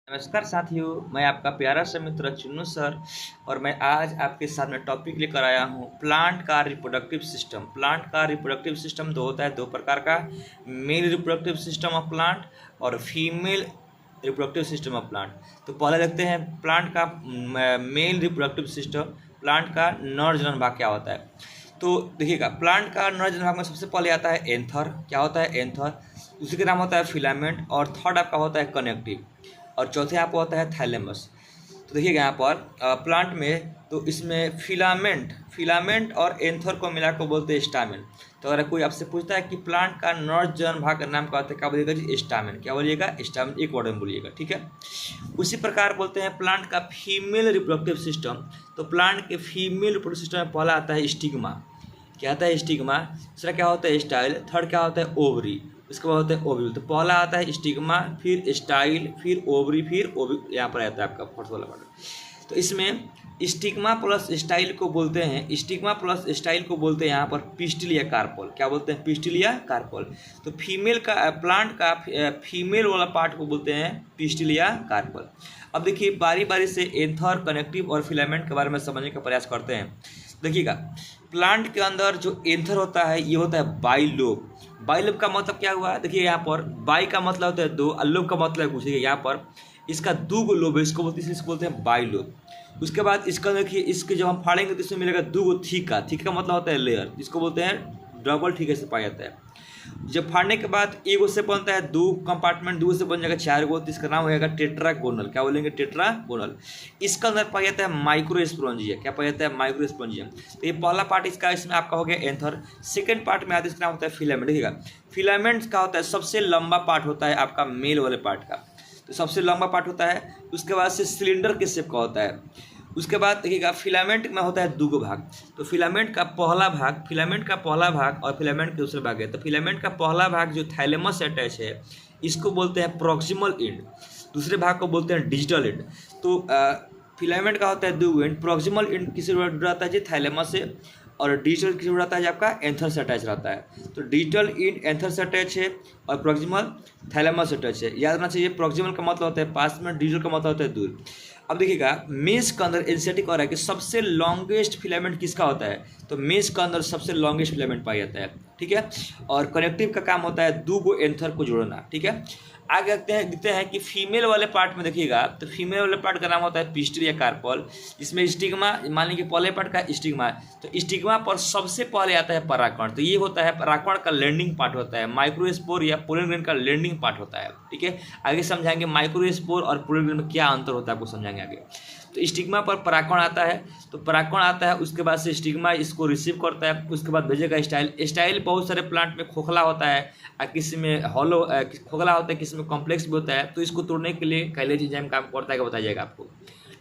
नमस्कार साथियों, मैं आपका प्यारा सा मित्र चुन्नू सर और मैं आज आपके साथ में टॉपिक लेकर आया हूँ प्लांट का रिप्रोडक्टिव सिस्टम। प्लांट का रिप्रोडक्टिव सिस्टम दो होता है, दो प्रकार का, male reproductive system of plant और female reproductive system of plant. तो पहले देखते हैं प्लांट का मेल रिप्रोडक्टिव सिस्टम, प्लांट का नर जनन भाग क्या होता है। तो देखिएगा, प्लांट का नर जनन भाग में सबसे पहले आता है एंथर। क्या होता है एंथर? दूसरे का नाम होता है फिलामेंट और थर्ड आपका होता है कनेक्टिव और चौथे आपको होता है थैलेमस। तो देखिएगा यहाँ पर प्लांट में, तो इसमें फिलामेंट और एंथर को मिलाकर बोलते हैं स्टामेन। तो अगर कोई आपसे पूछता है कि प्लांट का नर जनन भाग का नाम क्या होता है, क्या बोलिएगा जी? स्टामेन। क्या बोलिएगा? स्टामेन, एक वर्ड में बोलिएगा, ठीक है। उसी प्रकार बोलते हैं प्लांट का फीमेल रिप्रोडक्टिव सिस्टम। तो प्लांट के फीमेल रिप्रोडक्टिव सिस्टम में पहला आता है स्टिग्मा। क्या आता है स्टिग्मा? दूसरा क्या होता है स्टाइल, थर्ड क्या होता है ओवरी, उसके बाद होता है ओव्यूल। तो पहला आता है स्टिग्मा, फिर स्टाइल, फिर ओवरी, फिर ओव्यूल, यहाँ पर आता है आपका फोर्थ वाला वर्ड। तो इसमें स्टिग्मा प्लस स्टाइल को बोलते हैं, स्टिग्मा प्लस स्टाइल को बोलते हैं यहाँ पर पिस्टिल या कार्पल। क्या बोलते हैं? पिस्टिल या कार्पल। तो फीमेल का प्लांट का फीमेल वाला पार्ट को बोलते हैं पिस्टिल या कार्पल। अब देखिए बारी बारी से एंथर, कनेक्टिव और फिलामेंट के बारे में समझने का प्रयास करते हैं। देखिएगा, प्लांट के अंदर जो एंथर होता है ये होता है बाइलोब। बाइलोब का मतलब क्या हुआ? देखिए यहाँ पर बाई का मतलब होता है दो और लोब का मतलब कुछ। यहाँ पर इसका दो गो लोब है, इसको बोलते हैं बाइलोब। उसके बाद इसका देखिए, इसके जब हम फाड़ेंगे तो इसमें मिलेगा दो गो थीका। थीका का मतलब होता है लेयर, जिसको बोलते हैं डबल थीके से पाया जाता है। जब फाड़ने के बाद एगो से बनता है दो कंपार्टमेंट, दो से बन जाएगा चार गो, तो इसका नाम होगा टेट्रागोनल। क्या बोलेंगे? टेट्रागोनल। इसका अंदर पाया जाता है माइक्रोस्पोरेंजिया। क्या पाया जाता है? माइक्रोस्पोरेंजिया। तो ये पहला पार्ट इसका, इसमें आपका हो गया एंथर। सेकंड पार्ट में आता है, इसका नाम होता है फिलामेंट। देखिएगा, फिलामेंट का होता है सबसे लंबा पार्ट होता है आपका मेल वाले पार्ट का, तो सबसे लंबा पार्ट होता है। उसके बाद से सिलेंडर के शेप का होता है। उसके बाद देखिएगा, फिलामेंट में होता है दो गो भाग। तो फिलामेंट का पहला भाग और फिलामेंट का दूसरा भाग है। तो फिलामेंट का पहला भाग जो थैलेमस से अटैच है, इसको बोलते हैं प्रॉक्सिमल एंड। दूसरे भाग को बोलते हैं डिजिटल एंड। तो फिलामेंट का होता है दो एंड। प्रॉक्सिमल एंड किससे जुड़ा रहता है जी? थैलेमस से। और डिजिटल किससे जुड़ा रहता है? आपका एंथर से अटैच रहता है। तो डिजिटल एंड एंथर से अटैच है और प्रॉक्सिमल थैलेमस से अटैच है। याद रखना चाहिए, प्रॉक्सिमल का मतलब होता है पास में, डिजिटल का मतलब होता है दूर। अब देखिएगा, मेष के अंदर एनसीईआरटी कह रहा है कि सबसे लॉन्गेस्ट फिलामेंट किसका होता है? तो मेष के अंदर सबसे लॉन्गेस्ट फिलामेंट पाया जाता है, ठीक है। और कनेक्टिव का काम होता है दो गो एंथर को जोड़ना, ठीक है। आगे देखते हैं कि फीमेल वाले पार्ट में देखिएगा, तो फीमेल वाले पार्ट का नाम होता है पिस्टिल या कार्पल। इसमें स्टिग्मा, मान लीजिए पहले पार्ट का स्टिग्मा, तो स्टिग्मा पर सबसे पहले आता है परागकण। तो ये होता है परागकण का लैंडिंग पार्ट होता है, माइक्रोस्पोर या पोलन ग्रेन का लैंडिंग पार्ट होता है, ठीक है। आगे समझाएंगे माइक्रोस्पोर और पोलन ग्रेन में क्या अंतर होता है, आपको समझाएंगे आगे। तो स्टिग्मा पर परागकण आता है, तो परागकण आता है, उसके बाद से स्टिग्मा इसको रिसीव करता है, उसके बाद भेजेगा स्टाइल। स्टाइल बहुत सारे प्लांट में खोखला होता है, किसी में हॉलो खोखला होता है, किसी में कॉम्प्लेक्स भी होता है। तो इसको तोड़ने के लिए कैलेज एंजाइम काम करता है, बताया जाएगा आपको,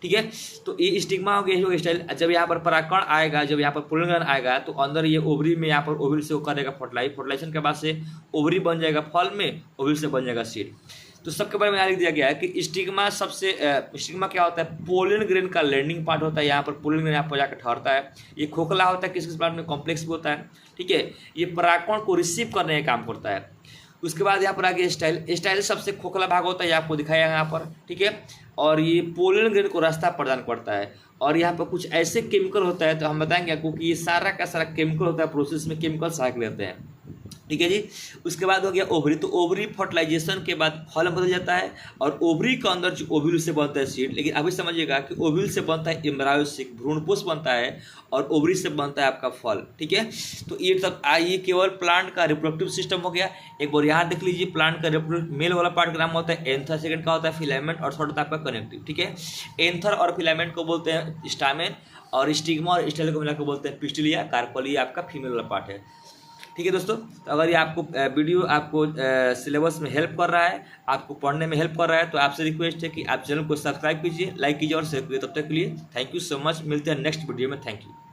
ठीक है। तो ये स्टिग्मा हो गया, जो स्टाइल। जब यहाँ पर परागकण आएगा, जब यहाँ पर पोलन ग्रैंड आएगा, तो अंदर ये ओवरी में, यहाँ पर ओवरी से वो करेगा फर्टिलाइजेशन के बाद से ओवरी बन जाएगा फल में, ओवरी से बन जाएगा सीड। तो सबके बारे में यहाँ लिख दिया गया है कि स्टिग्मा स्टिग्मा क्या होता है? पोलन ग्रेन का लैंडिंग पार्ट होता है। यहाँ पर पोलन ग्रेन यहाँ पर जाकर ठहरता है। ये खोखला होता है, किस किस प्लांट में कॉम्प्लेक्स भी होता है, ठीक है। ये परागकण को रिसीव करने का काम करता है। उसके बाद यहाँ पर आगे स्टाइल सबसे खोखला भाग होता है, ये आपको दिखाया यहाँ पर, ठीक है। और ये पोलन ग्रेन को रास्ता प्रदान करता है। और यहाँ पर कुछ ऐसे केमिकल होता है, तो हम बताएंगे आपको कि ये सारा का सारा केमिकल होता है, प्रोसेस में केमिकल सहायक रहते हैं, ठीक है जी। उसके बाद हो गया ओवरी। तो ओवरी फर्टिलाइजेशन के बाद फल में बदल जाता है और ओवरी के अंदर जो ओव्यूल से बनता है सीड। लेकिन अभी समझिएगा कि ओव्यूल से बनता है एम्ब्रायोसिक, भ्रूणपोष बनता है, और ओवरी से बनता है आपका फल, ठीक है। तो ये सब ये केवल प्लांट का रिप्रोडक्टिव सिस्टम हो गया। एक बार यहाँ देख लीजिए, प्लांट का रिप्रोडक्टिव मेल वाला पार्ट का नाम होता है एंथर, सेकंड का होता है फिलामेंट और थर्ड होता है आपका कनेक्टिव, ठीक है। एंथर और फिलामेंट को बोलते हैं स्टामेन और स्टिग्मा और स्टाइल को मिलाकर बोलते हैं पिस्टिल या कार्पल। ये आपका फीमेल वाला पार्ट है, ठीक है दोस्तों। तो अगर ये आपको वीडियो आपको सिलेबस में हेल्प कर रहा है, आपको पढ़ने में हेल्प कर रहा है, तो आपसे रिक्वेस्ट है कि आप चैनल को सब्सक्राइब कीजिए, लाइक कीजिए और शेयर कीजिए। तब तक के लिए थैंक यू सो मच। मिलते हैं नेक्स्ट वीडियो में। Thank you.